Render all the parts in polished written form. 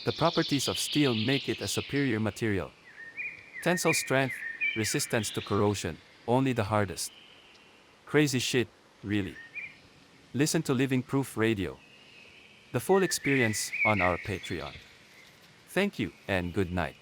The properties of steel make it a superior material. Tensile strength, resistance to corrosion, only the hardest. Crazy shit, really. Listen to Living Proof Radio. The full experience on our Patreon. Thank you and good night.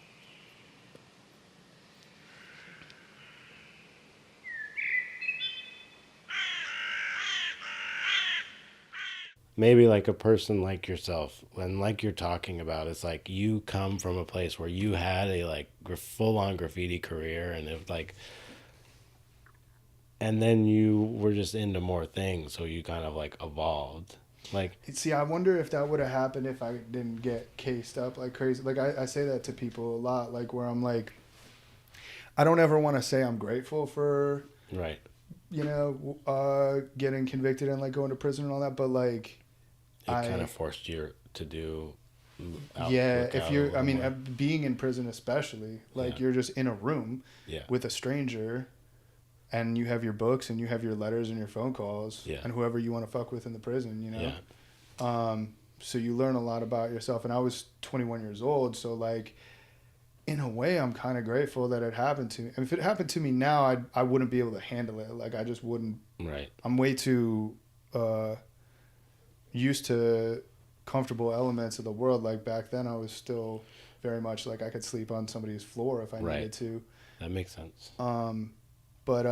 Maybe like a person like yourself, and like you're talking about, it's like you come from a place where you had a like full on graffiti career, and it like, and then you were just into more things, so you kind of like evolved. Like, See, I wonder if that would have happened if I didn't get cased up like crazy. Like I say that to people a lot, like where I'm like, I don't ever want to say I'm grateful for, right, getting convicted and like going to prison and all that, but like, it kind of forced you to do. If you're, I mean, being in prison especially, like you're just in a room with a stranger, and you have your books and you have your letters and your phone calls and whoever you want to fuck with in the prison, so you learn a lot about yourself. And I was 21 years old, so like, in a way, I'm kind of grateful that it happened to me. And if it happened to me now, I wouldn't be able to handle it. Like, I just wouldn't. Right. I'm way too used to comfortable elements of the world. Like, back then, I was still very much like I could sleep on somebody's floor if I needed to. That makes sense. But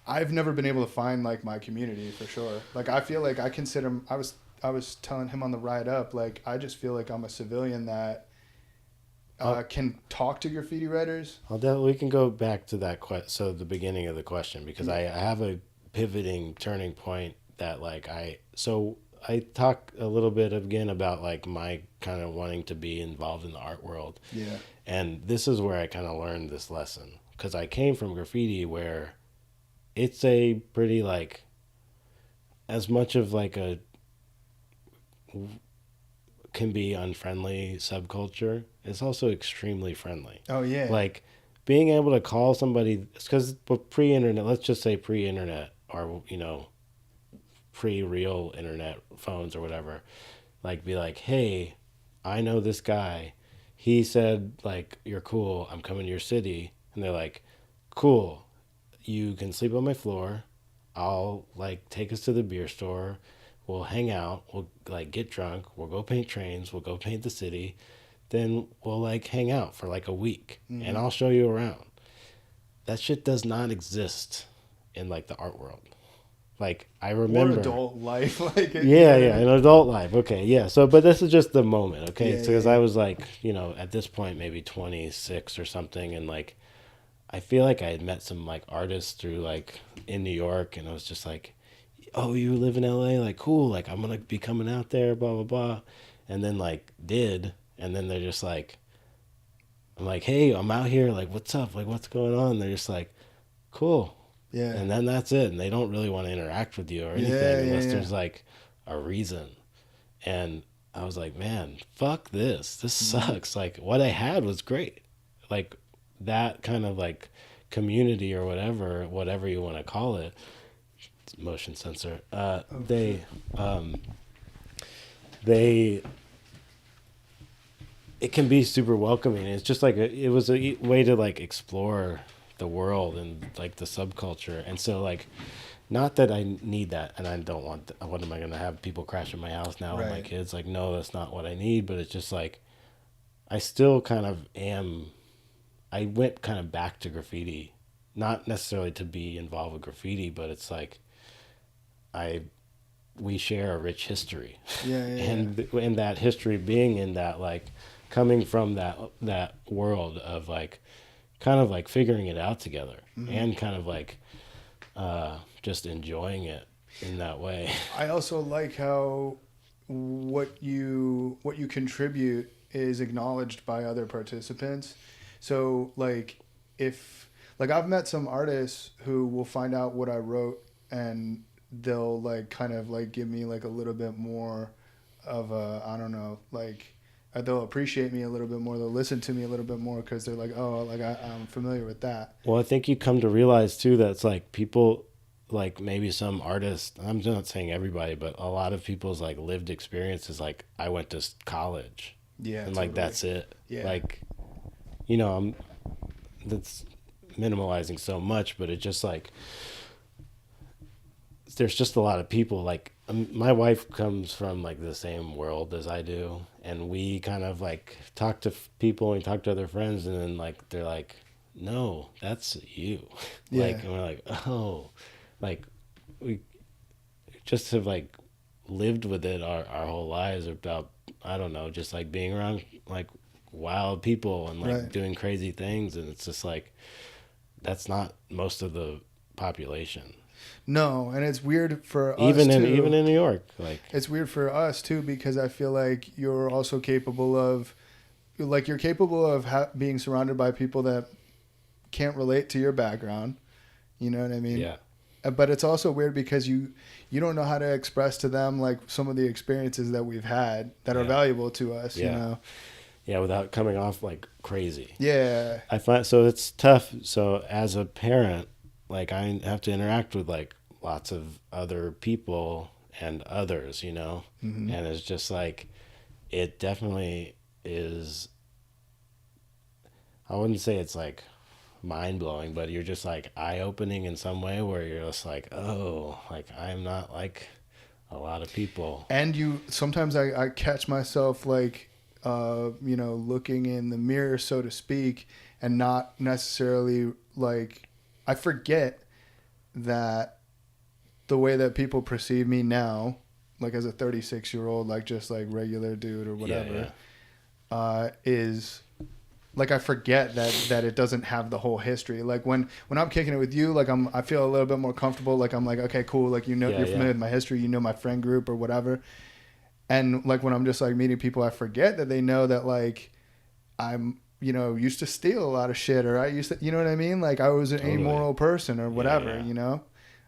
I've never been able to find like my community for sure. Like, I feel like I consider. I was telling him on the ride up, like, I just feel like I'm a civilian that can talk to graffiti writers. We can go back to that so the beginning of the question, because I have a pivoting turning point that like I talk a little bit again about like my kind of wanting to be involved in the art world. Yeah. And this is where I kind of learned this lesson, because I came from graffiti where it's a pretty like, as much of like a can be unfriendly subculture, it's also extremely friendly. Oh yeah. Like being able to call somebody, because pre-internet, let's just say pre-internet, or pre-real internet phones or whatever, like be like, hey, I know this guy, he said like, you're cool, I'm coming to your city. And they're like, cool, you can sleep on my floor, I'll like take us to the beer store, we'll hang out, we'll like get drunk, we'll go paint trains, we'll go paint the city, then we'll like hang out for like a week, and I'll show you around. That shit does not exist in like the art world. Like I remember, or adult life, like in adult life. Okay, yeah. So, but this is just the moment, okay? Because I was like, at this point maybe 26 or something, and like I feel like I had met some like artists through like in New York, and I was just like, oh, you live in LA? Like, cool. Like, I'm going to be coming out there, blah, blah, blah. And then, like, and then they're just like, I'm like, hey, I'm out here. Like, what's up? Like, what's going on? They're just like, cool. Yeah. And then that's it. And they don't really want to interact with you or anything unless there's, like, a reason. And I was like, man, fuck this. This sucks. Like, what I had was great. Like, that kind of, like, community or whatever you want to call it, motion sensor, it can be super welcoming. It's just like it was a way to like explore the world and like the subculture. And so like, not that I need that and I don't want what am I going to have people crash in my house now with my kids? Like, no, that's not what I need. But it's just like, I still kind of I went kind of back to graffiti, not necessarily to be involved with graffiti, but it's like we share a rich history. And in that history being in that, like, coming from that world of like kind of like figuring it out together and kind of like just enjoying it in that way. I also like how what you contribute is acknowledged by other participants. So like if like I've met some artists who will find out what I wrote and they'll like kind of like give me like a little bit more of a, I don't know, like they'll appreciate me a little bit more. They'll listen to me a little bit more because they're like, oh, like I'm familiar with that. Well, I think you come to realize too that it's like people, like maybe some artists, I'm not saying everybody, but a lot of people's like lived experience is like, I went to college Yeah. and like Totally. that's it. Yeah. Like, you know, I'm that's minimalizing so much, but it just like there's just a lot of people like my wife comes from like the same world as I do, and we kind of like talk to people and talk to other friends, and then like they're like, no, that's you. Yeah. Like, and we're like, oh, like we just have like lived with it our whole lives about, I don't know, just like being around like wild people and like Right. doing crazy things, and it's just like that's not most of the population. No, and it's weird for us too. Even in New York, like It's weird for us too because I feel like you're also capable of, like, you're capable of being surrounded by people that can't relate to your background. You know what I mean? yeah, But it's also weird because you don't know how to express to them like some of the experiences that we've had that are Yeah. valuable to us. You Yeah. know? yeah, without coming off like crazy. Yeah. I find so it's tough. So as a parent, like I have to interact with like lots of other people and others, you know, Hmm. and it's just like it definitely is. I wouldn't say it's like mind blowing, but you're just like eye opening in some way where you're just like, oh, like I'm not like a lot of people. And you sometimes I catch myself like looking in the mirror, so to speak, and not necessarily like I forget that the way that people perceive me now, like as a 36-year-old, like just like regular dude or whatever, is like I forget that it doesn't have the whole history. Like when I'm kicking it with you, like I feel a little bit more comfortable. Like I'm like, okay, cool. Like you're familiar with my history, you know my friend group or whatever. And like when I'm just like meeting people, I forget that they know that like I'm used to steal a lot of shit, or I used to, you know what I mean? Like I was an Totally. amoral person or whatever. Yeah.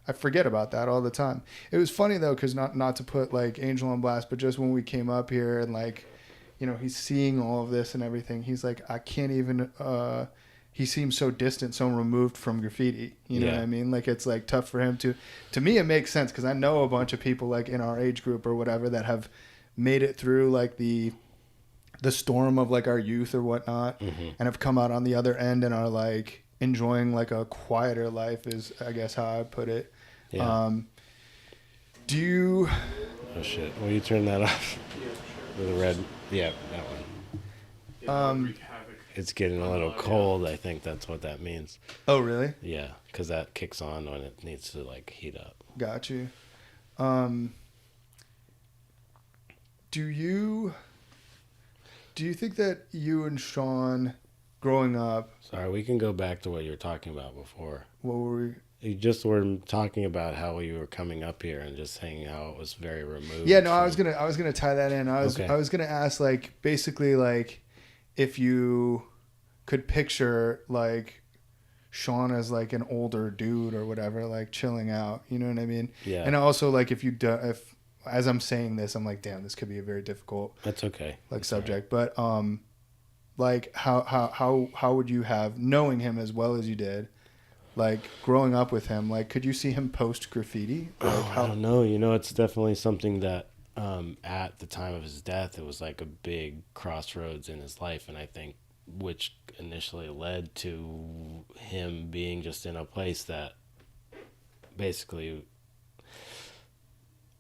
I forget about that all the time. It was funny though, because not to put like Angel on blast, but just when we came up here and like, he's seeing all of this and everything. He's like, I can't even. He seems so distant, so removed from graffiti. You know what I mean? Like it's like tough for him to. To me, it makes sense because I know a bunch of people like in our age group or whatever that have made it through like the storm of like our youth or whatnot, Mm-hmm. and have come out on the other end and are like enjoying like a quieter life. Is I guess how I put it. Yeah. Do you? Oh shit! Will you turn that off? With the red. Yeah, that one. It's getting a little cold. I think that's what that means. Oh really? Yeah, because that kicks on when it needs to like heat up. Got you. Do you think that you and Sean, growing up, Sorry, we can go back to what you were talking about before. what were we? You just were talking about how you were coming up here and just saying how it was very removed. Yeah, no, I was gonna tie that in. I was Okay. gonna ask like basically like if you could picture like Sean as like an older dude or whatever, like chilling out. You know what I mean? Yeah. And also like if as I'm saying this, I'm like, damn, this could be a very difficult That's okay. like That's subject. But like how would you have, knowing him as well as you did, like growing up with him, like could you see him post graffiti? Like Oh, I don't know. You know, it's definitely something that at the time of his death, it was like a big crossroads in his life, and I think which initially led to him being just in a place that basically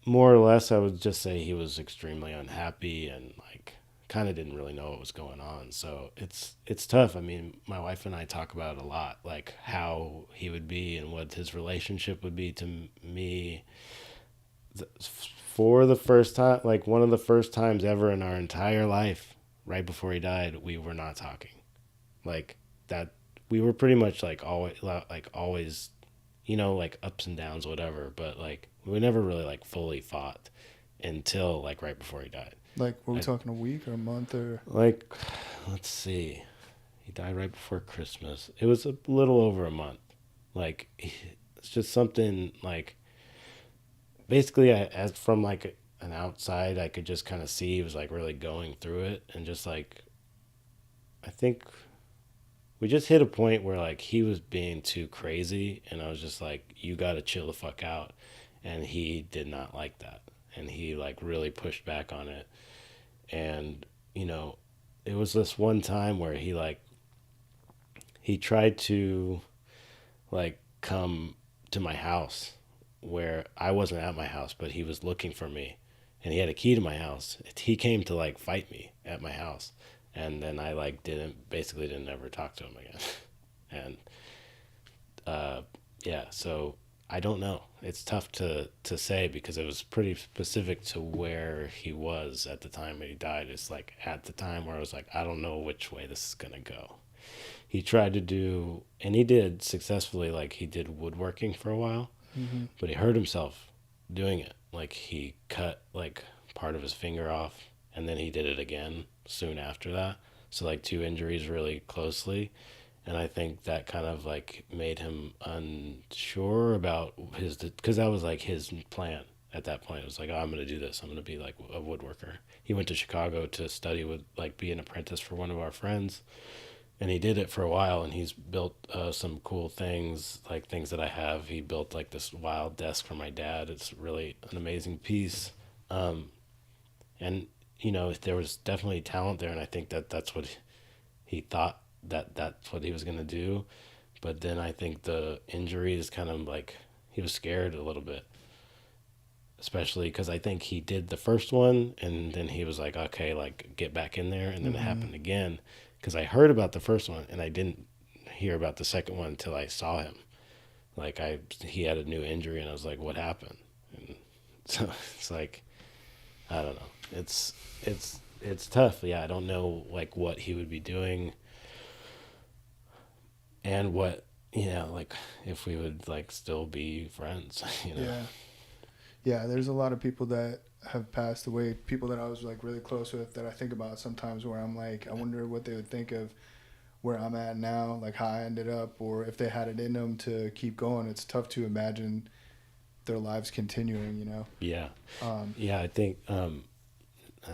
more or less I would just say he was extremely unhappy and like kind of didn't really know what was going on. So it's tough. I mean, my wife and I talk about it a lot, like how he would be and what his relationship would be to me. For the first time, like one of the first times ever in our entire life, right before he died, we were not talking. Like that, we were pretty much like always, like ups and downs, whatever. But like we never really like fully fought until like right before he died. like were we talking a week or a month or Like, let's see, he died right before Christmas. It was a little over a month. Like, it's just something like. Basically, as from like an outside, I could just kind of see he was like really going through it, and just like, I think we just hit a point where like he was being too crazy, and I was just like, you got to chill the fuck out, and he did not like that, and he like really pushed back on it, and it was this one time where he tried to come to my house where I wasn't at my house, but he was looking for me, and he had a key to my house. He came to fight me at my house, and then I didn't ever talk to him again. And yeah, so I don't know. It's tough to say because it was pretty specific to where he was at the time that he died. It's at the time where I was I don't know which way this is gonna go. He tried to do, and he did successfully, he did woodworking for a while, but he hurt himself doing it. He cut part of his finger off, and then he did it again soon after that. So two injuries really closely. And I think that kind of made him unsure about because that was his plan at that point. It was oh, I'm going to do this. I'm going to be a woodworker. He went to Chicago to study with be an apprentice for one of our friends. And he did it for a while, and he's built some cool things, things that I have. He built this wild desk for my dad. It's really an amazing piece. And, there was definitely talent there, and I think that's what he thought that's what he was going to do. But then I think the injuries kind of he was scared a little bit, especially because I think he did the first one, and then he was okay, get back in there, and then it happened again. Because I heard about the first one, and I didn't hear about the second one until I saw him. He had a new injury, and I was what happened? And so it's I don't know. It's tough. Yeah, I don't know what he would be doing, and what if we would still be friends. Yeah. There's a lot of people that have passed away, people that I was really close with, that I think about sometimes, where I'm I wonder what they would think of where I'm at now, how I ended up, or if they had it in them to keep going. It's tough to imagine their lives continuing, Yeah. Yeah, I think I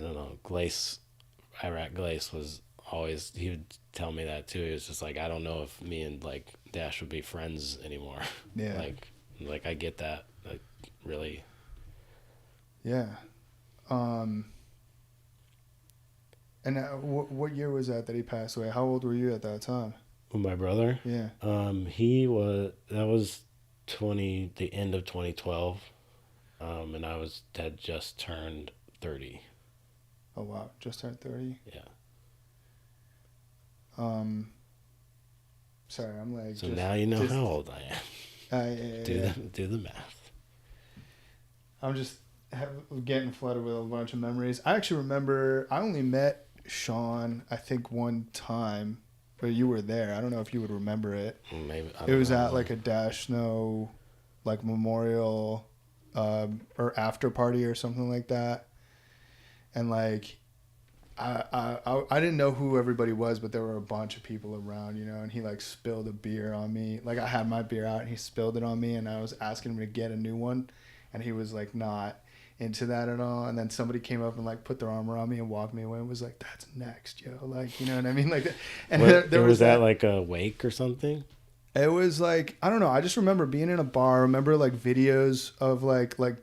don't know, Iraq Glace was always, he would tell me that too. He was just I don't know if me and Dash would be friends anymore. Yeah. I get that. Really. Yeah. And what year was that he passed away? How old were you at that time? My brother? Yeah. That was the end of 2012. And had just turned 30. Oh wow, just turned 30? Yeah. Sorry, I'm so now you know how old I am. Do the math. I'm just getting flooded with a bunch of memories. I actually remember I only met Sean, I think, one time, but you were there. I don't know if you would remember it. Maybe. It was at a Dash Snow memorial or after party or something like that. And I didn't know who everybody was, but there were a bunch of people around, and he spilled a beer on me. I had my beer out and he spilled it on me, and I was asking him to get a new one, and he was not into that at all. And then somebody came up and put their arm around me and walked me away and was that's next, yo. You know what I mean? And there was that a wake or something? It was I don't know. I just remember being in a bar. I remember videos of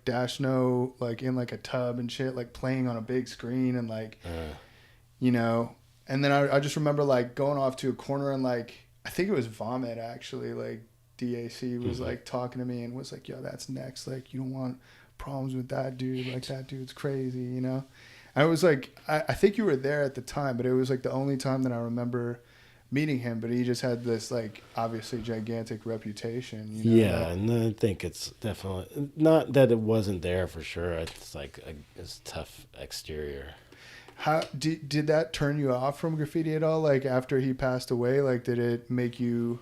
Dash No in a tub and shit, playing on a big screen and And then I just remember going off to a corner and I think it was Vomit actually. DAC was talking to me and was yo, that's next. You don't want problems with that dude. That dude's crazy, And I was I think you were there at the time, but it was the only time that I remember meeting him. But he just had this obviously gigantic reputation. Yeah, and I think it's definitely not that it wasn't there for sure. It's it's tough exterior. How did that turn you off from graffiti at all? After he passed away, did it make you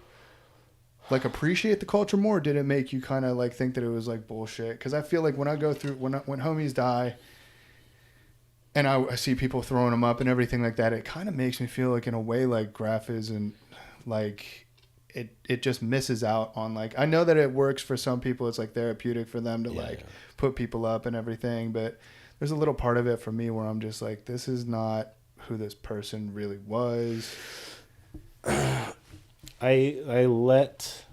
appreciate the culture more? Or did it make you kind of think that it was bullshit? Because I feel when I go through when homies die, and I see people throwing them up and everything like that, it kind of makes me feel in a way Graph isn't it just misses out on I know that it works for some people. It's therapeutic for them to put people up and everything, but there's a little part of it for me where I'm just this is not who this person really was. I let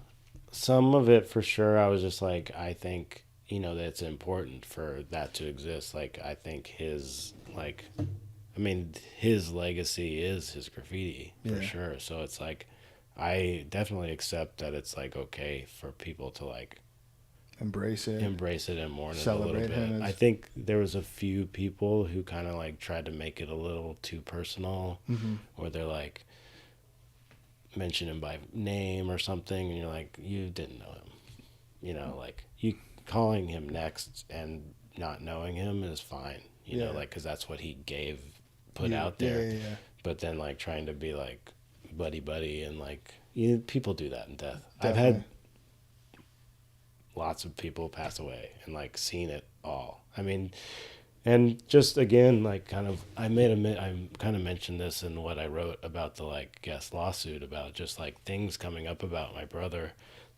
some of it for sure. I was just I think, that it's important for that to exist. I think his I mean, his legacy is his graffiti for Yeah. sure. So it's like, I definitely accept that it's like okay for people to like Embrace it. embrace it and mourn it a little Celebrate him bit. I as. think there was a few people who kind of like tried to make it a little too personal, Mhm. or they're like mention him by name or something, and you're like, you didn't know him, you know, like you calling him next and not knowing him is fine, you know, Yeah. like because that's what he put You- out yeah, there. yeah. But then like trying to be like buddy buddy and like people do that in death. I've Definitely. had lots of people pass away and like seen it all. I mean, and just again, like kind of, I kind of mentioned this in what I wrote about the like guest lawsuit about just like things coming up about my brother.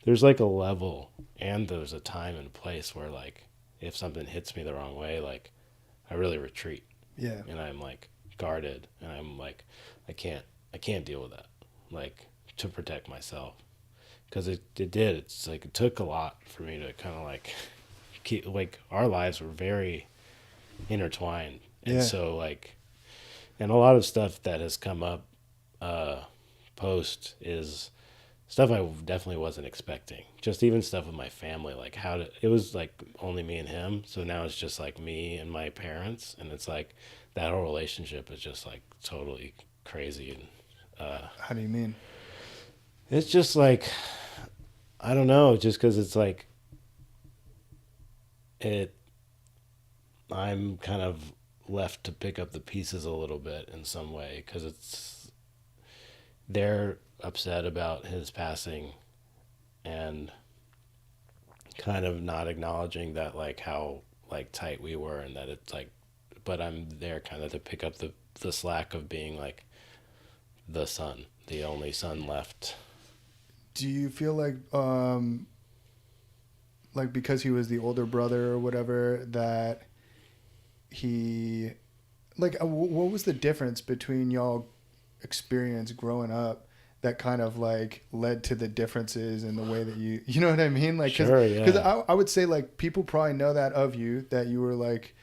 There's like a level and there's a time and place where like if something hits me the wrong way, like I really retreat Yeah. and I'm like guarded and I'm like I can't deal with that, like to protect myself, because it's like it took a lot for me to kind of like keep, like our lives were very intertwined, and Yeah. so like, and a lot of stuff that has come up post is stuff I definitely wasn't expecting. Just even stuff with my family, like it was like only me and him, so now it's just like me and my parents, and it's like that whole relationship is just like totally crazy. And How do you mean? it's just like, I don't know, just because it's like it I'm kind of left to pick up the pieces a little bit in some way, because they're upset about his passing and kind of not acknowledging that like how like tight we were, and that it's like, but I'm there kind of to pick up the slack of being like the only son left. Do you feel like because he was the older brother or whatever, that he, like, what was the difference between y'all experience growing up that kind of like led to the differences in the way that you know what I mean? Like, Sure, yeah. because I would say like people probably know that of you, that you were like,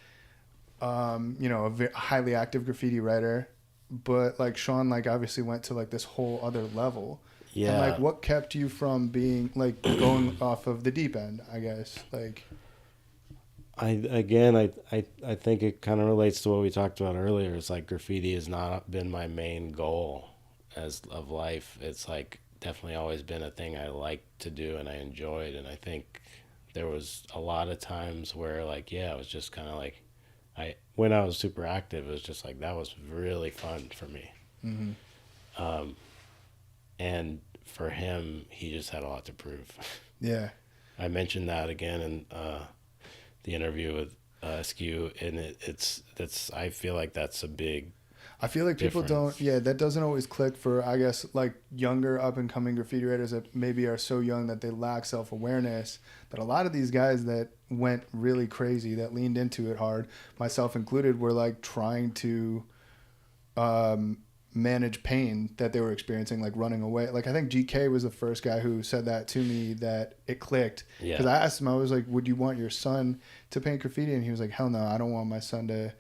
you know, a highly active graffiti writer, but like Sean, like obviously went to like this whole other level. Yeah. And like, what kept you from being like going off of the deep end, I guess? Like, I think it kind of relates to what we talked about earlier. It's like graffiti has not been my main goal as of life. It's like definitely always been a thing I liked to do and I enjoyed. And I think there was a lot of times where like, yeah, it was just kind of like, when I was super active, it was just like, that was really fun for me. mm-hmm. And for him, he just had a lot to prove. Yeah. I mentioned that again in the interview with SQ, and I feel like that's a big. I feel like people difference. don't, yeah, that doesn't always click for, I guess, like younger up and coming graffiti writers that maybe are so young that they lack self awareness. That a lot of these guys that went really crazy, that leaned into it hard, myself included, were like trying to manage pain that they were experiencing, like running away. Like I think GK was the first guy who said that to me, that it clicked. Yeah. Because I asked him, I was like, would you want your son to paint graffiti? And he was like, hell no, I don't want my son to,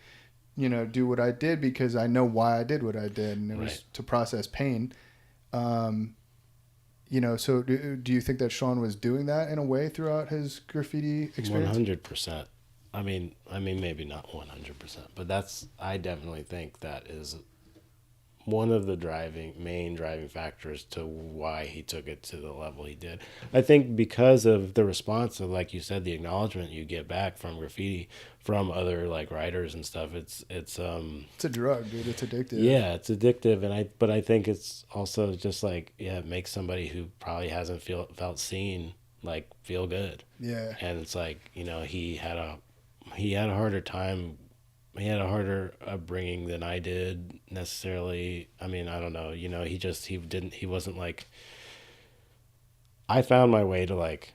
you know, do what I did, because I know why I did what I did, and it was Right. to process pain. You know, so do you think that Sean was doing that in a way throughout his graffiti experience? 100%. I mean, maybe not 100%, but I definitely think that is one of the main driving factors to why he took it to the level he did. I think because of the response of, like you said, the acknowledgement you get back from graffiti from other like writers and stuff. It's It's a drug, dude. It's addictive. yeah, it's addictive, but I think it's also just like, yeah, it makes somebody who probably hasn't felt seen like feel good. Yeah. And it's like, you know, he had a harder time. He had a harder upbringing than I did necessarily. I mean, I don't know. You know, he wasn't like. I found my way to like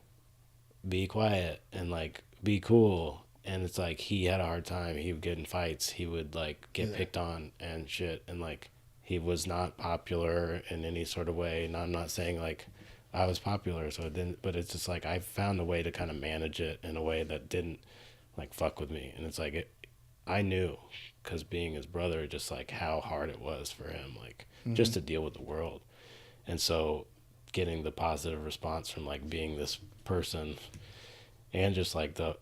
be quiet and like be cool, and it's like he had a hard time. He would get in fights. He would like get picked on and shit, and like he was not popular in any sort of way. And I'm not saying like I was popular, so it didn't. But it's just like I found a way to kind of manage it in a way that didn't like fuck with me, and it's like I knew because being his brother, just like how hard it was for him, like Mm-hmm. just to deal with the world. And so getting the positive response from like being this person and just like the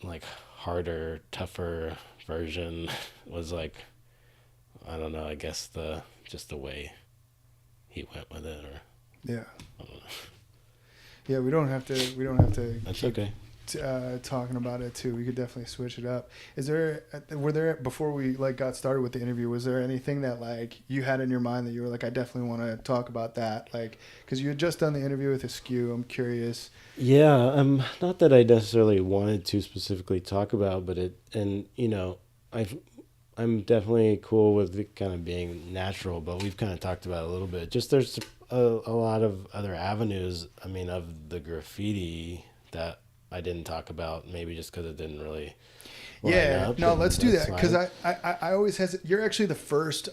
like harder, tougher version was like, I don't know, I guess just the way he went with it, or Yeah. I don't know. Yeah, we don't have to That's keep okay. talking about it too. We could definitely switch it up. Were there, before we like got started with the interview, was there anything that like you had in your mind that you were like, I definitely want to talk about that? Like, because you had just done the interview with Askew. I'm curious. Yeah, not that I necessarily wanted to specifically talk about, but I'm definitely cool with it kind of being natural, but we've kind of talked about it a little bit. Just there's a lot of other avenues, I mean, of the graffiti that I didn't talk about, maybe just because it didn't really line Yeah, up, no, and let's do that's that because fine. I always you're actually the first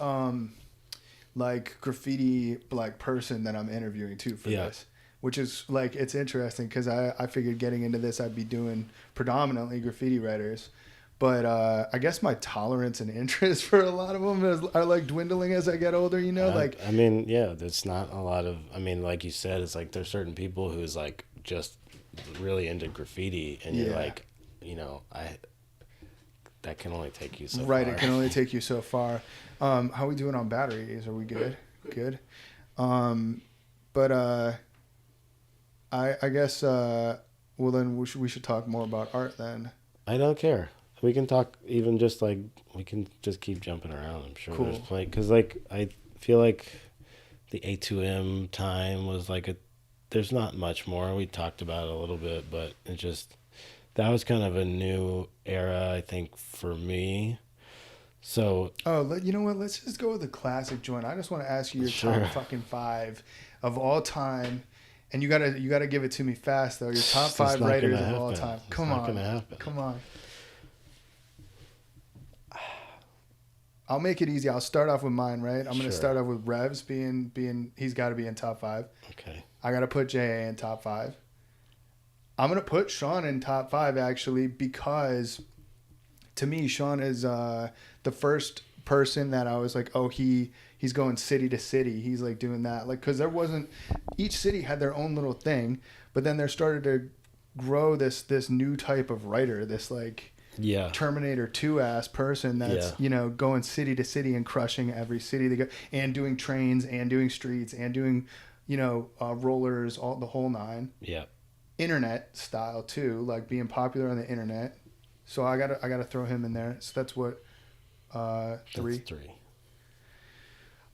like graffiti like person that I'm interviewing too for Yeah. this, which is like it's interesting because I figured getting into this I'd be doing predominantly graffiti writers, but I guess my tolerance and interest for a lot of them are like dwindling as I get older. You know, like I mean, yeah, there's not a lot of, I mean, like you said, it's like there's certain people who's like just really into graffiti, and you're Yeah. like, that can only take you so right, far. it can only take you so far. How we doing on batteries? Are we good? Good. But I guess well then we should talk more about art then. I don't care. We can talk even just like, we can just keep jumping around. I'm sure there's Cool. plenty, because like I feel like the A2M time was like there's not much more. We talked about it a little bit, but it just, that was kind of a new era, I think, for me. So Oh, you know what? Let's just go with the classic joint. I just want to ask you your Sure. top fucking 5 of all time, and you gotta give it to me fast though. Your top It's 5 not writers gonna of all happen. time. It's Come not on, gonna happen. come on. I'll make it easy. I'll start off with mine, right? I'm gonna Sure. start off with Revs being he's got to be in top 5. Okay. I gotta put JA in top 5. I'm gonna put Sean in top 5 actually because to me Sean is the first person that I was like, oh, he's going city to city. He's like doing that, like, because there wasn't, each city had their own little thing, but then there started to grow this new type of writer, this like Yeah. Terminator 2 ass person that's Yeah. you know going city to city and crushing every city they go, and doing trains and doing streets and doing rollers, all the whole nine. Yeah. Internet style too, like being popular on the internet. So I gotta throw him in there. So that's what 3. That's 3.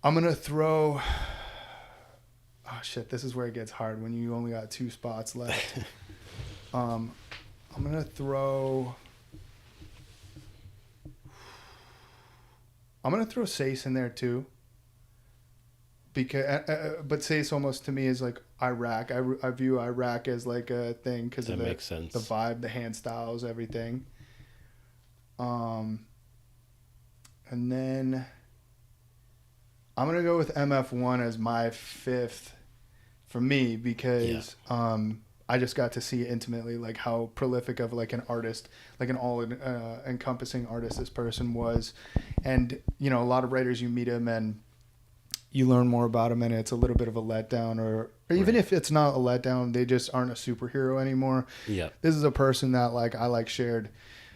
I'm gonna throw. Oh shit! This is where it gets hard when you only got 2 spots left. I'm gonna throw. I'm gonna throw Sace in there too. Because, but Sace almost to me is like Iraq. I view Iraq as like a thing because That of makes sense. the vibe, the hand styles, everything. And then I'm gonna go with MF1 as my 5th for me because I just got to see intimately like how prolific of like an artist, like an all encompassing artist this person was, and you know a lot of writers you meet him and you learn more about him and it's a little bit of a letdown, or even Right. if it's not a letdown, they just aren't a superhero anymore. Yeah. This is a person that like I like shared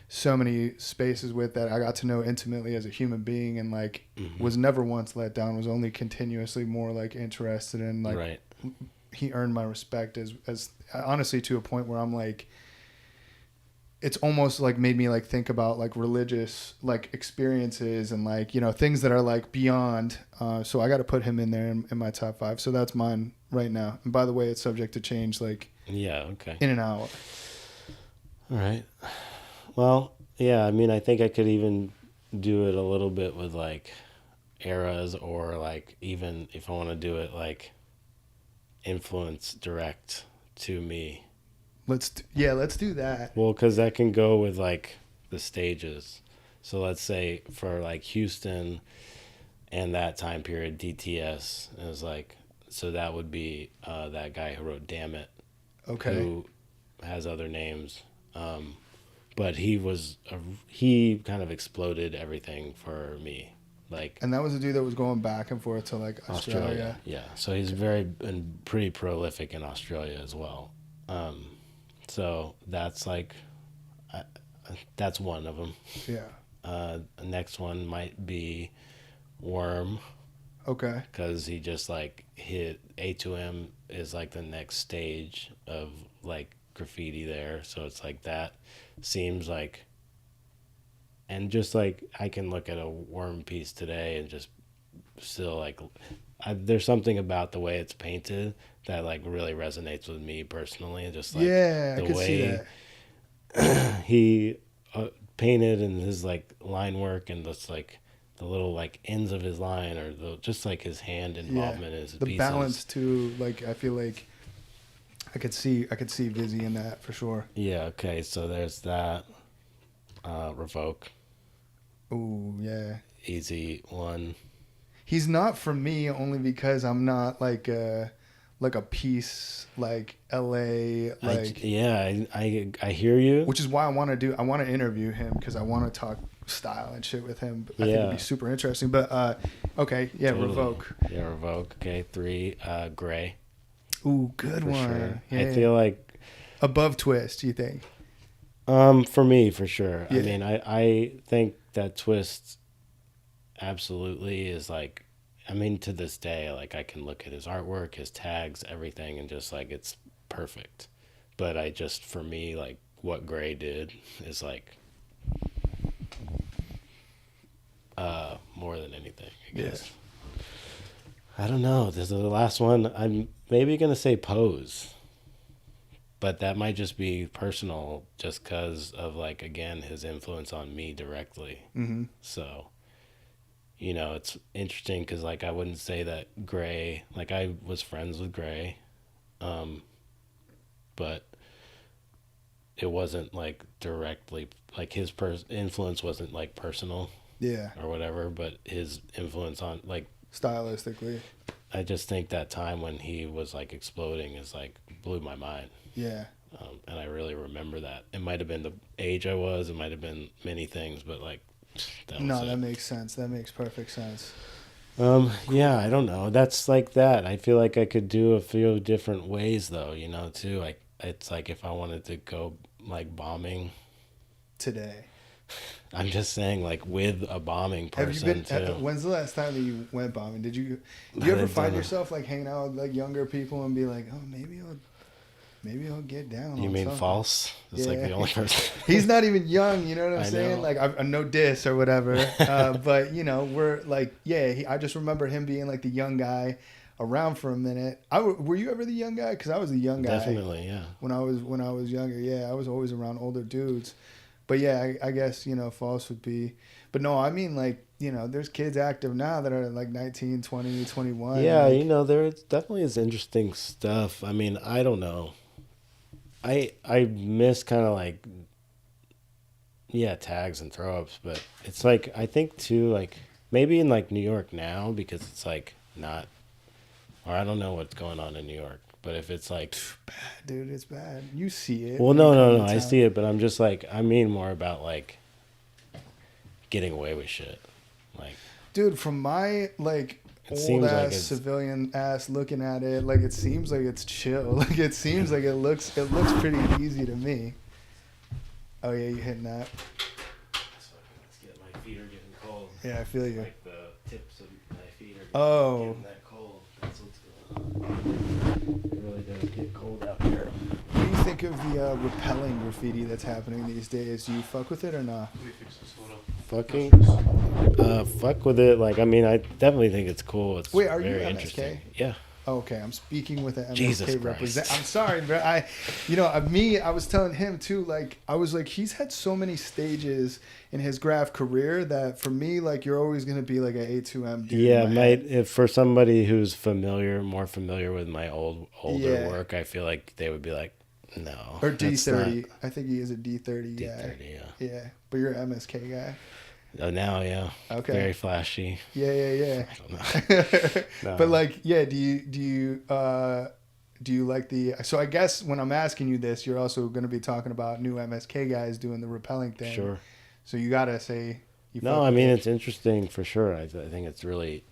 so many spaces with, that I got to know intimately as a human being, and like was never once let down, was only continuously more like interested in like Right. he earned my respect as honestly to a point where I'm like, it's almost like made me like think about like religious like experiences and like, you know, things that are like beyond. So I got to put him in there in my top 5. So that's mine right now. And by the way, it's subject to change like Yeah. Okay. in an hour. All right. Well, yeah, I mean, I think I could even do it a little bit with like eras, or like even if I want to do it like influence direct to me. Let's do that. Well, because that can go with like the stages. So let's say for like Houston and that time period, DTS is like, so that would be that guy who wrote Damn It, Okay. who has other names. but he kind of exploded everything for me. Like And that was a dude that was going back and forth to like Australia. Yeah. So he's and pretty prolific in Australia as well. So that's like, that's one of them. Yeah. The next one might be Worm, Okay. because he just like hit A2M is like the next stage of like graffiti there. So it's like that seems like, and just like I can look at a Worm piece today and just still like, there's something about the way it's painted that like really resonates with me personally. Just like Yeah, I the could see way that. he painted and his like line work and just like the little like ends of his line, or just like his hand involvement in his The pieces. balance too, like I feel like I could see VIZIE in that for sure. Yeah. Okay. So there's that. Revoke. Ooh, yeah. Easy one. He's not for me only because I'm not like a piece like LA like I hear you. which is why I want to interview him because I want to talk style and shit with him. I think it'd be super interesting. But okay, yeah, Totally. Revoke. Yeah, Revoke. Okay, 3. Gray. Ooh, good For one. sure. Yeah. I feel like Above Twist, you think? for me for sure. Yeah. I mean, I think that Twist absolutely is like, I mean, to this day, like I can look at his artwork, his tags, everything, and just like it's perfect. But I just, for me, like what Gray did is like more than anything, I guess. I don't know. This is the last one. I'm maybe gonna say Pose, but that might just be personal, just because of like again his influence on me directly. Mm-hmm. So, you know, it's interesting because like I wouldn't say that Gray, like I was friends with Gray, but it wasn't like directly like his influence wasn't like personal Yeah. or whatever, but his influence on like, Stylistically. I just think that time when he was like exploding is like blew my mind. Yeah. And I really remember that. It might have been the age I was, it might have been many things, but like that was No, that makes sense. That makes perfect sense. Yeah, I don't know. That's like that. I feel like I could do a few different ways though, you know, too. Like it's like if I wanted to go like bombing Today. I'm just saying, like with a bombing person. Have you been? too. When's the last time that you went bombing? Do you ever find yourself like hanging out with like younger people and be like, oh, maybe I'll get down? You on mean something. False? It's like the only person. He's not even young. You know what I'm I saying? know. Like I no diss or whatever. But you know, we're like, I just remember him being like the young guy around for a minute. Were you ever the young guy? Because I was the young guy. Definitely, yeah. When I was younger, yeah, I was always around older dudes. But yeah, I guess, you know, False would be. But no, I mean, like, you know, there's kids active now that are like 19, 20, 21. Yeah, like, you know, there definitely is interesting stuff. I mean, I don't know. I miss kind of like, yeah, tags and throw ups, but it's like, I think too, like, maybe in like New York now, because it's like not, or I don't know what's going on in New York. But if it's like, bad, dude, it's bad. You see it. well, no, I see it, but I'm just like, I mean more about like getting away with shit. Like, dude, from my like old ass civilian ass looking at it, like it seems like it's chill. Like it seems like it looks pretty easy to me. Oh yeah, you hitting that? Let's get my feet are getting cold. Yeah, I feel you. Like the tips of my feet are getting that cold. That's what's going on. It really does get cold out here. What do you think of the repelling graffiti that's happening these days? Do you fuck with it or not? Fuck with it. Like, I mean, I definitely think it's cool. It's Wait, are you very MSK? interesting. Yeah. Oh, okay, I'm speaking with an Jesus MSK Christ. representative. I'm sorry, bro. I was telling him too. Like, I was like, he's had so many stages in his graph career that for me, like, you're always gonna be like an A2M dude. Yeah, if for somebody who's more familiar with my older work, I feel like they would be like, no. Or D30. I think he is a D30 guy. D30, yeah. Yeah, but you're an MSK guy. Oh, now, yeah. Okay. Very flashy. Yeah. I don't know. No. But like, yeah, do you like the? So I guess when I'm asking you this, you're also going to be talking about new MSK guys doing the rappelling thing. Sure. So you gotta say. No, I mean it's interesting for sure. I think it's really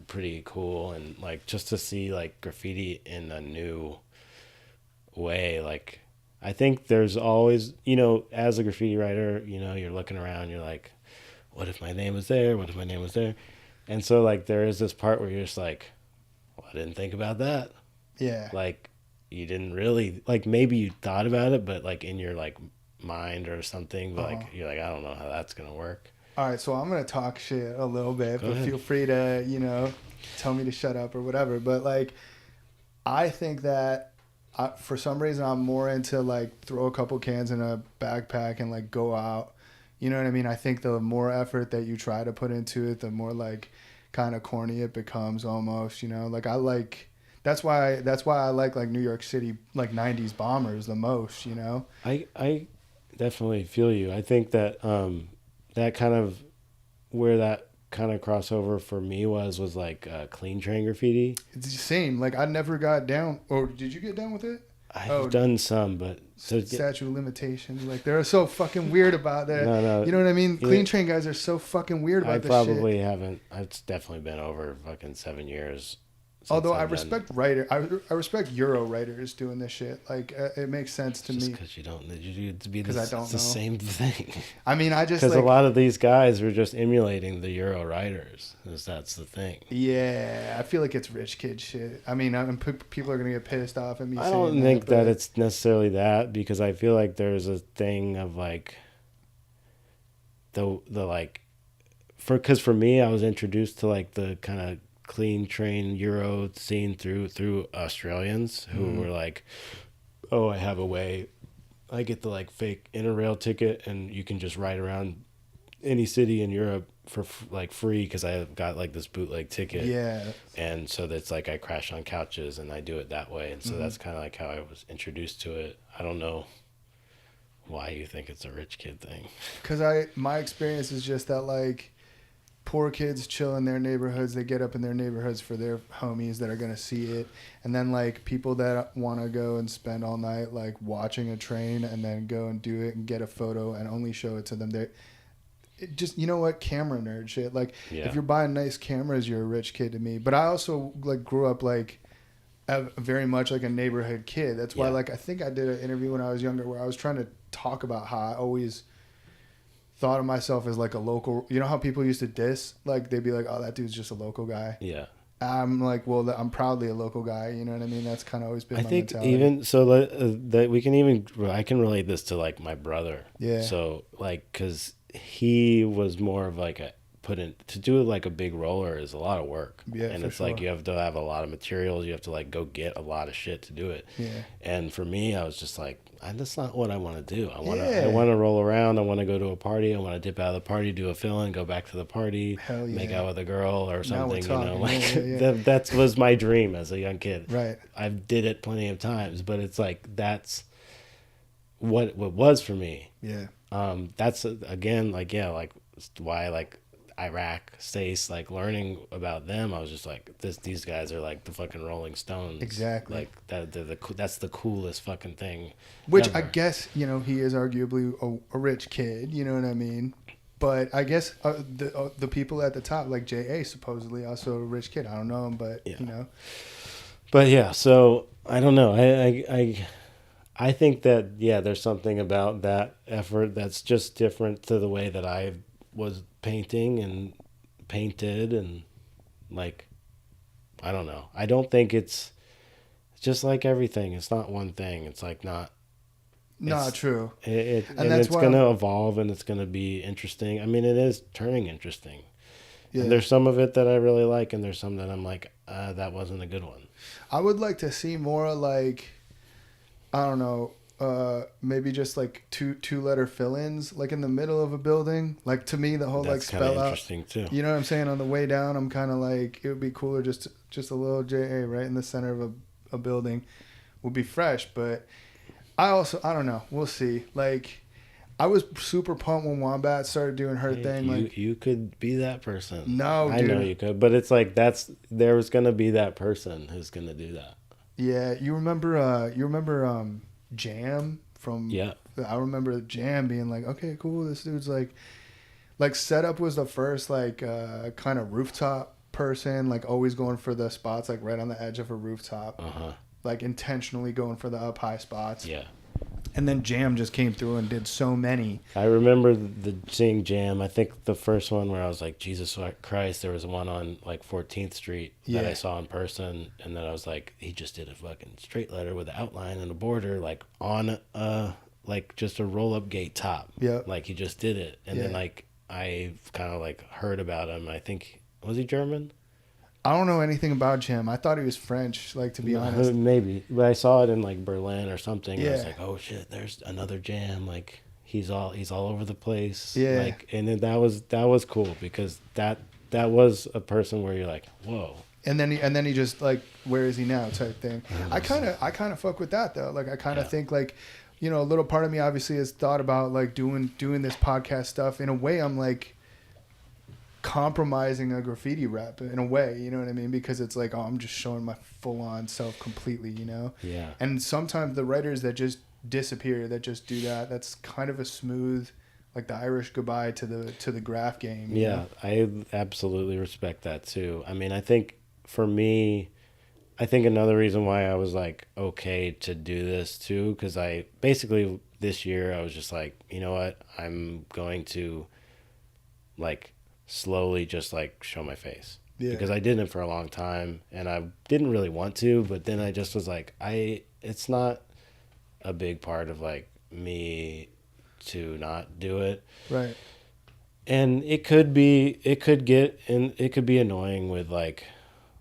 pretty cool, and like just to see like graffiti in a new way. Like I think there's always, as a graffiti writer, you're looking around, you're like, what if my name was there? What if my name was there? And so like there is this part where you're just like, well, I didn't think about that. Yeah. Like you didn't really, like maybe you thought about it, but like in your like mind or something, but like you're like, I don't know how that's gonna work. All right, so I'm gonna talk shit a little bit, but ahead. feel free to tell me to shut up or whatever. But like, I think that for some reason I'm more into like throw a couple cans in a backpack and like go out. You know what I mean? I think the more effort that you try to put into it, the more like kind of corny it becomes almost. Like that's why I like New York City like '90s bombers the most. I definitely feel you. I think that that kind of where that kind of crossover for me was like clean train graffiti. It's the same. Like I never got down. Or did you get down with it? I've done some, but statute of limitations. Like they're so fucking weird about that. No. You know what I mean? Clean train guys are so fucking weird about this shit. I probably haven't. It's definitely been over fucking 7 years. Although I respect I respect Euro writers doing this shit. Like it makes sense to me. Because you don't need to be. Because I don't know. It's the same thing. I mean, I just because a lot of these guys were just emulating the Euro writers. That's the thing. Yeah, I feel like it's rich kid shit. I mean, people are gonna get pissed off at me. I don't think that it's necessarily that, because I feel like there's a thing of like the like because for me I was introduced to like the kind of clean train Euro scene through Australians who were like, oh, I have a way, I get the like fake Interrail ticket and you can just ride around any city in Europe for like free because I got like this bootleg ticket. Yeah. And so that's like I crash on couches and I do it that way. And so that's kind of like how I was introduced to it. I don't know why you think it's a rich kid thing. Because my experience is just that like poor kids chill in their neighborhoods. They get up in their neighborhoods for their homies that are going to see it. And then like people that want to go and spend all night like watching a train and then go and do it and get a photo and only show it to them. Just, camera nerd shit. Like if you're buying nice cameras, you're a rich kid to me. But I also like grew up like very much like a neighborhood kid. That's why like I think I did an interview when I was younger where I was trying to talk about how I always thought of myself as like a local. You know how people used to diss? Like they'd be like, oh, that dude's just a local guy. Yeah. I'm like, well, I'm proudly a local guy. You know what I mean? That's kind of always been my mentality. I think even so that we can even, I can relate this to like my brother. Yeah. So like, cause he was more of like to do like a big roller is a lot of work. Yeah. And it's like, you have to have a lot of materials. You have to like go get a lot of shit to do it. Yeah. And for me, I was just like, that's not what I want to do. I want to roll around. I want to go to a party. I want to dip out of the party, do a fill-in, go back to the party, make out with a girl or something. That was my dream as a young kid. Right. I did it plenty of times, but it's like that's what was for me. Yeah. That's again like why like Iraq stays like learning about them. I was just like these guys are like the fucking Rolling Stones. Exactly. Like that's the coolest fucking thing. Which ever. I guess he is arguably a rich kid. You know what I mean? But I guess the people at the top, like J.A. supposedly also a rich kid. I don't know him, but But yeah, so I don't know. I think that there's something about that effort that's just different to the way that I was painting and painted and like I don't know. I don't think it's just like everything. It's not one thing. It's like not true. And it's going to evolve and it's going to be interesting. I mean, it is turning interesting. Yeah. And there's some of it that I really like and there's some that I'm like, that wasn't a good one. I would like to see more like, I don't know, maybe just like two letter fill-ins like in the middle of a building. Like to me the whole that's like spell out interesting too. You know what I'm saying? On the way down I'm kind of like it would be cooler just a little JA right in the center of a building would be fresh. But I don't know, we'll see. Like I was super pumped when Wombat started doing her thing. Like you could be that person. No, I know you could, but it's like there was gonna be that person who's gonna do that. Yeah, you remember Jam from Yeah. I remember Jam being like, okay, cool, this dude's like Setup was the first like kind of rooftop person, like always going for the spots like right on the edge of a rooftop, like intentionally going for the up high spots. Yeah. And then Jam just came through and did so many. I remember seeing Jam. I think the first one where I was like, Jesus Christ, there was one on like 14th Street that I saw in person. And then I was like, he just did a fucking straight letter with an outline and a border, like on like just a roll up gate top. Yeah. Like he just did it. And then like I kind of like heard about him. I think, was he German? I don't know anything about Jam. I thought he was French, like, to be honest. Maybe. But I saw it in like Berlin or something. Yeah. I was like, oh shit, there's another Jam. Like he's all over the place. Yeah. Like, and then that was cool because that was a person where you're like, whoa. And then he just like, where is he now type thing. I kind of fuck with that though. Like I kind of think like, you know, a little part of me obviously has thought about like doing this podcast stuff. In a way, I'm like compromising a graffiti rep in a way, you know what I mean? Because it's like, oh, I'm just showing my full on self completely, you know? Yeah. And sometimes the writers that just disappear, that just do that, that's kind of a smooth, like the Irish goodbye to the graph game. You know? I absolutely respect that too. I mean, I think for me, I think another reason why I was like, okay to do this too, because I basically this year I was just like, you know what? I'm going to like slowly just like show my face. Yeah. Because I didn't for a long time and I didn't really want to, but then I just was like, it's not a big part of like me to not do it. Right. And it could be annoying with like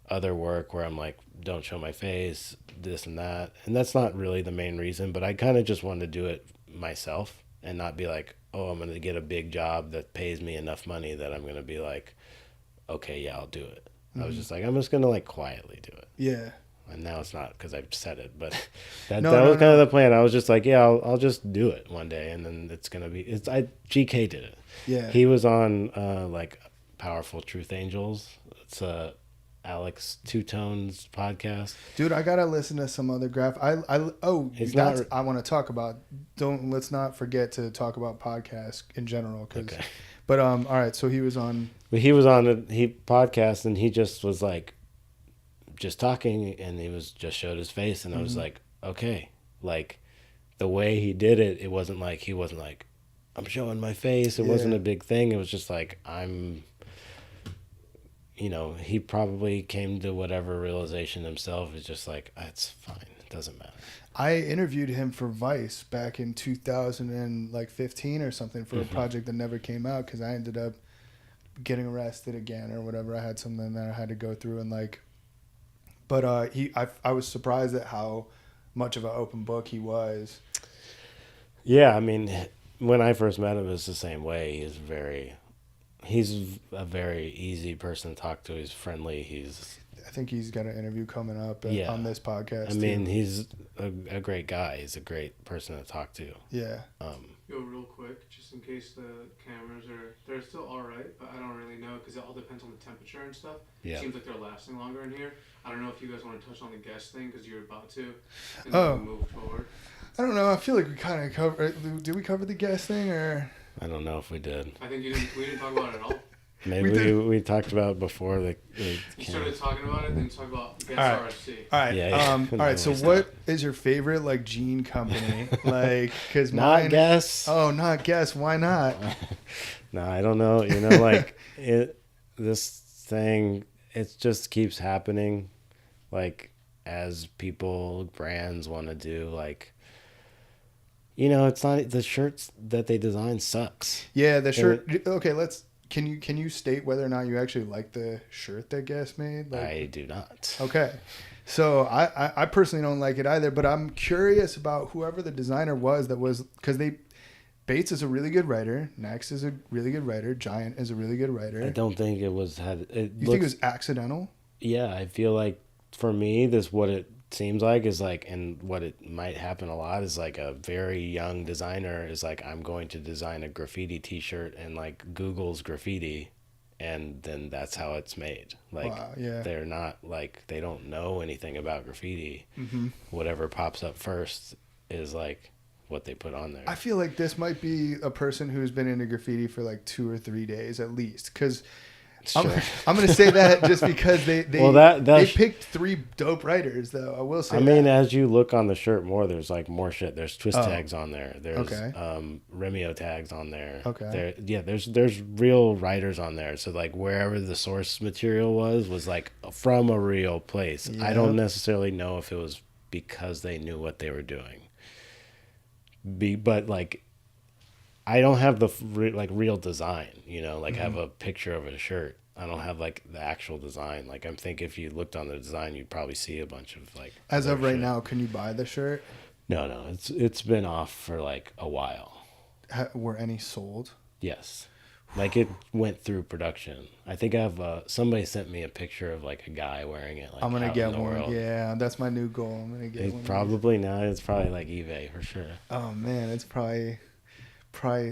other work where I'm like, don't show my face, this and that. And that's not really the main reason, but I kind of just wanted to do it myself and not be like, oh, I'm going to get a big job that pays me enough money that I'm going to be like, okay, yeah, I'll do it. I was just like, I'm just going to like quietly do it. Yeah. And now it's not because I've said it, but that was kind of the plan. I was just like, yeah, I'll just do it one day. And then it's going to be, GK did it. Yeah. He was on like Powerful Truth Angels. It's Alex Two Tones podcast. Dude, I gotta listen to some other graph. I want to talk about. Let's not forget to talk about podcasts in general. Okay. But all right. So he was on. He was on a podcast and he just was like, just talking and he was just showed his face and I was like, okay, like the way he did it, it wasn't like he wasn't like, I'm showing my face. It wasn't a big thing. It was just like you know, he probably came to whatever realization himself. It's just like, it's fine. It doesn't matter. I interviewed him for Vice back in 2015 or something for a project that never came out because I ended up getting arrested again or whatever. I had something that I had to go through and like, but I was surprised at how much of an open book he was. Yeah, I mean, when I first met him, it was the same way. He's a very easy person to talk to. He's friendly. I think he's got an interview coming up on this podcast. I mean, he's a great guy. He's a great person to talk to. Yeah. Go real quick, just in case the cameras they're still all right, but I don't really know because it all depends on the temperature and stuff. Yeah. It seems like they're lasting longer in here. I don't know if you guys want to touch on the guest thing because you're about to, and then move forward. I don't know. I feel like we kind of covered. Did we cover the guest thing or? I don't know if we did. I think we didn't talk about it at all. Maybe we talked about it before you started talking about it, then you talk about guest RFC. All right. Yeah. All right. So, what is your favorite like jean company? Like, because not Guess. Oh, not Guess. Why not? No, I don't know. You know, like this thing, it just keeps happening. Like as brands want to do, like. You know, it's not the shirts that they design sucks. Yeah, the shirt. Okay, Can you state whether or not you actually like the shirt that Guess made? Like, I do not. Okay, so I personally don't like it either. But I'm curious about whoever the designer was because Bates is a really good writer. Next is a really good writer. Giant is a really good writer. I don't think it was think it was accidental? Yeah, I feel like for me, what it seems like is like, and what it might happen a lot is like a very young designer is like, I'm going to design a graffiti t-shirt and like Google's graffiti and then that's how it's made. Like, Wow, yeah. they're not like, they don't know anything about graffiti. Mm-hmm. Whatever pops up first is like what they put on there. I feel like this might be a person who's been into graffiti for like 2 or 3 days at least, because Sure. I'm going to say that just because they Well, they picked 3 dope writers, though. I will say I mean, that. as you look on the shirt more, there's like more shit. There's twist tags on there. There's Okay. Remio tags on there. Okay. There's real writers on there. So like wherever the source material was like from a real place. I don't necessarily know if it was because they knew what they were doing. But like, I don't have the like real design, you know, like have a picture of a shirt. I don't have like the actual design. Like, I'm thinking if you looked on the design, you'd probably see a bunch of like. As of right shit. now, can you buy the shirt? No, it's been off for like a while. Were any sold? Yes, like it went through production. I think I've somebody sent me a picture of like a guy wearing it. Like, I'm gonna out get in the one. world. Yeah, that's my new goal. I'm gonna get It's one. probably now. It's probably like eBay for sure. Oh man, it's probably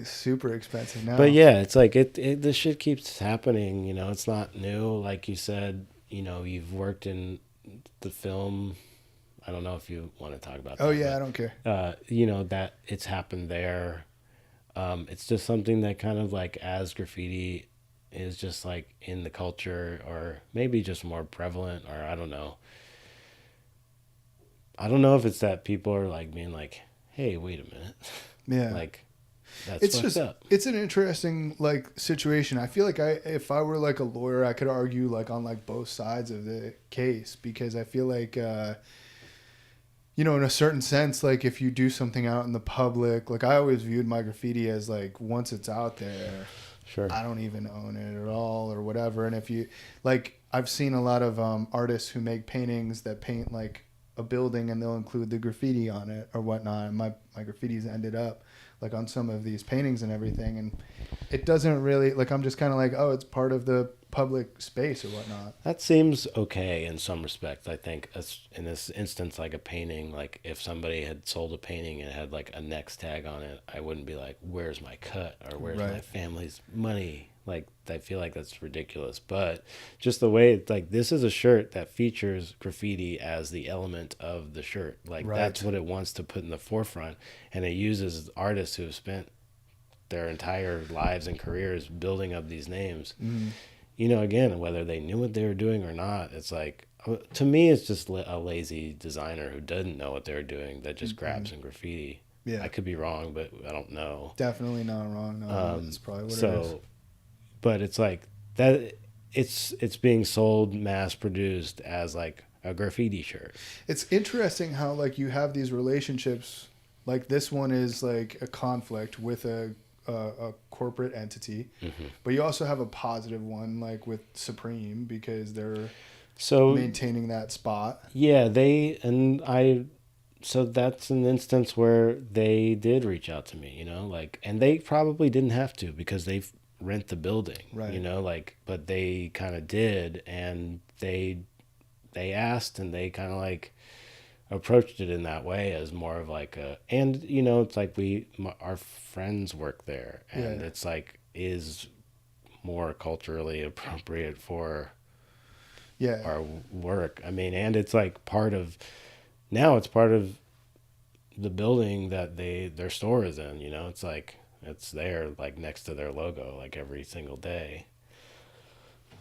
super expensive now. But yeah, it's like it this shit keeps happening, you know. It's not new. Like you said, you know, you've worked in the film. I don't know if you want to talk about that. Oh yeah, I don't care. You know, that it's happened there. It's just something that kind of like, as graffiti is just like in the culture, or maybe just more prevalent, or I don't know. I don't know if it's that people are like being like, hey, wait a minute. Yeah. Like, that's It's fucked just up. it's an interesting like situation. I feel like if I were like a lawyer, I could argue like on like both sides of the case, because I feel like you know, in a certain sense, like if you do something out in the public, like I always viewed my graffiti as like, once it's out there, Sure. I don't even own it at all or whatever. And if you like, I've seen a lot of artists who make paintings that paint like a building and they'll include the graffiti on it or whatnot. And my graffitis ended up like on some of these paintings and everything. And it doesn't really, like, I'm just kind of like, oh, it's part of the public space or whatnot. That seems okay in some respects. I think in this instance, like a painting, like if somebody had sold a painting and had like a next tag on it, I wouldn't be like, where's my cut or where's my Right. family's money? Like, I feel like that's ridiculous. But just the way it's like, this is a shirt that features graffiti as the element of the shirt. Like, Right. that's what it wants to put in the forefront. And it uses artists who have spent their entire lives and careers building up these names. Mm. You know, again, whether they knew what they were doing or not, it's like, to me, it's just a lazy designer who doesn't know what they're doing that just grabs some graffiti. Yeah. I could be wrong, but I don't know. Definitely not wrong. No, that's probably what it is. But it's like that. It's being sold, mass produced as like a graffiti shirt. It's interesting how like you have these relationships. Like this one is like a conflict with a corporate entity, but you also have a positive one like with Supreme, because they're So maintaining that spot. yeah, so that's an instance where they did reach out to me, you know, like, and they probably didn't have to because they rent the building, Right. you know, like, but they kind of did, and they asked, and they kind of like approached it in that way as more of like and you know, it's like our friends work there, and Yeah. it's like is more culturally appropriate for Yeah. our work. I mean, and it's like now it's part of the building that their store is in, you know. It's like it's there like next to their logo like every single day.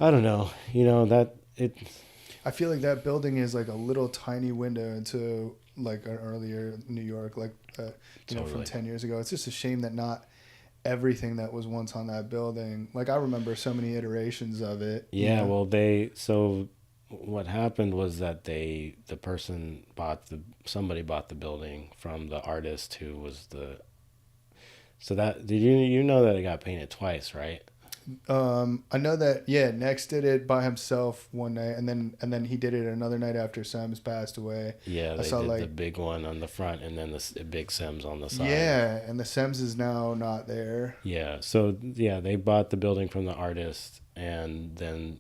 I don't know, you know, that it I feel like that building is like a little tiny window into like an earlier New York, like you know, from Totally. 10 years ago. It's just a shame that not everything that was once on that building. Like I remember so many iterations of it. you yeah, know? well so what happened was that somebody bought the building from the artist who was so that did you know that it got painted twice, right? I know that Next did it by himself one night, and then he did it another night after Sims passed away. Yeah, I they saw, did like, the big one on the front and then the big Sims on the side. Yeah, and the Sims is now not there. Yeah, so yeah, they bought the building from the artist, and then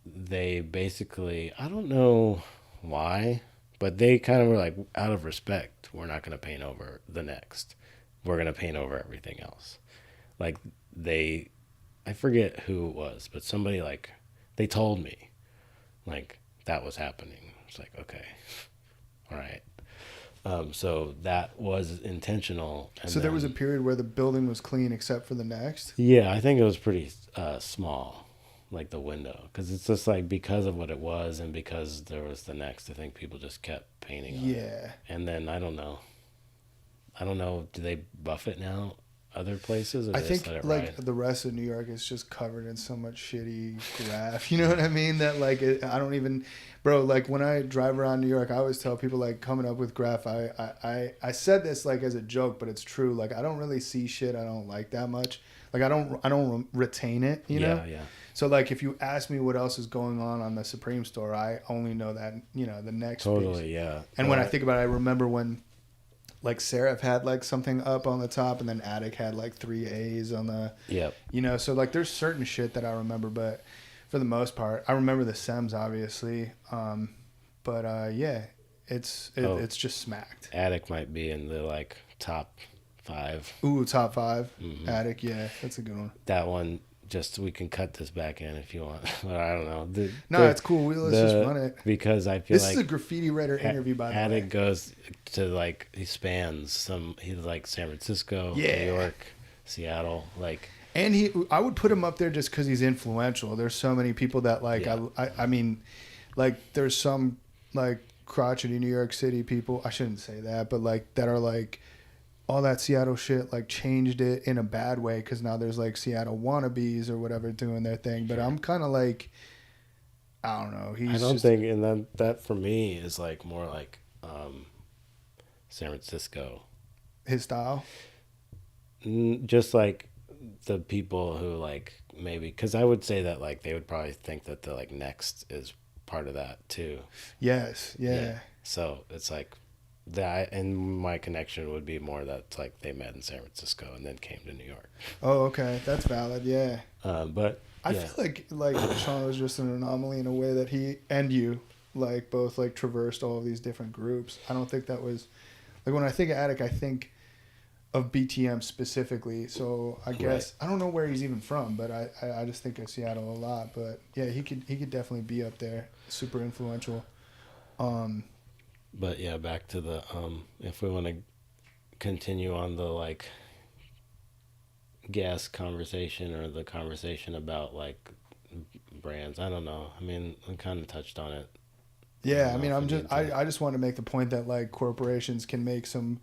they basically, I don't know why, but they kind of were like, out of respect, we're not going to paint over the Next. We're going to paint over everything else. Like they I forget who it was, but somebody like they told me like that was happening. It's like, okay, all right. So that was intentional. And So there was a then, period where the building was clean except for the next. yeah, I think it was pretty small, like the window, because it's just like because of what it was and because there was the next. I think people just kept painting on it. Yeah. And then I don't know. Do they buff it now? Other places, or I they just think let it like ride? the rest of New York is just covered in so much shitty graph. You know what I mean? That like I don't even, bro. Like when I drive around New York, I always tell people like coming up with graph. I said this like as a joke, but it's true. Like I don't really see shit I don't like that much. Like I don't retain it. You know? Yeah. So like if you ask me what else is going on the Supreme store, I only know that the next piece. Totally, yeah. And when I think about it, I remember when like Seraph had like something up on the top, and then Attic had like 3 A's on the. Yep. So like there's certain shit that I remember, but for the most part, I remember the Sems obviously. Yeah, it's just smacked. Attic might be in the like top 5. Ooh, top 5. Mhm. Attic, yeah, that's a good one. That one, just we can cut this back in if you want. But I don't know. It's cool. Let's just run it. Because I feel This like is a graffiti writer interview, by the way. Attic goes to like he spans he's like San Francisco, New York, Seattle, like. And I would put him up there just because he's influential. There's so many people that like I mean, like there's some like crotchety New York City people. I shouldn't say that, but like that are like all that Seattle shit like changed it in a bad way because now there's like Seattle wannabes or whatever doing their thing. But I'm kind of like, I don't know. I don't think, and then that for me is like more like San Francisco. His style. Just like the people who like maybe, because I would say that like they would probably think that the like next is part of that too. Yes. Yeah. So it's like that, and my connection would be more that like they met in San Francisco and then came to New York. Oh, okay, that's valid. Yeah. But I feel like Sean was just an anomaly in a way that he and you like both like traversed all of these different groups. I don't think that was like when I think of Attic, I think of BTM specifically. So I guess I don't know where he's even from, but I just think of Seattle a lot. But yeah, he could definitely be up there. Super influential. But yeah, back to the if we want to continue on the like gas conversation or the conversation about like brands, I don't know. I mean, I kind of touched on it. Yeah, I mean, I just want to make the point that like corporations can make some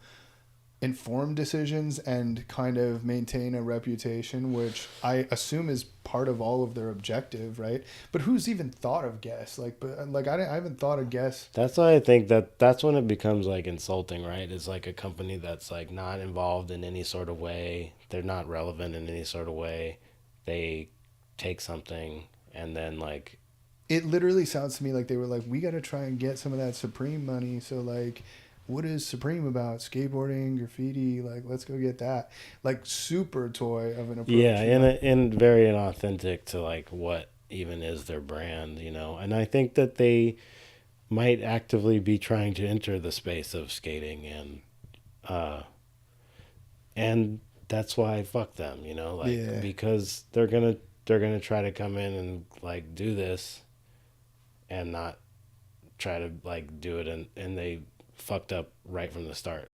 informed decisions and kind of maintain a reputation, which I assume is part of all of their objective, right? But who's even thought of guests? I haven't thought of guests. That's why I think that's when it becomes like insulting, right? It's like a company that's like not involved in any sort of way. They're not relevant in any sort of way. They take something and then like. It literally sounds to me like they were like, we got to try and get some of that Supreme money. So like, what is Supreme about? Skateboarding, graffiti, like let's go get that. Like super toy of an approach. Yeah, and very inauthentic to like what even is their brand, And I think that they might actively be trying to enter the space of skating and that's why fuck them, because they're gonna try to come in and like do this and not try to like do it and they fucked up right from the start.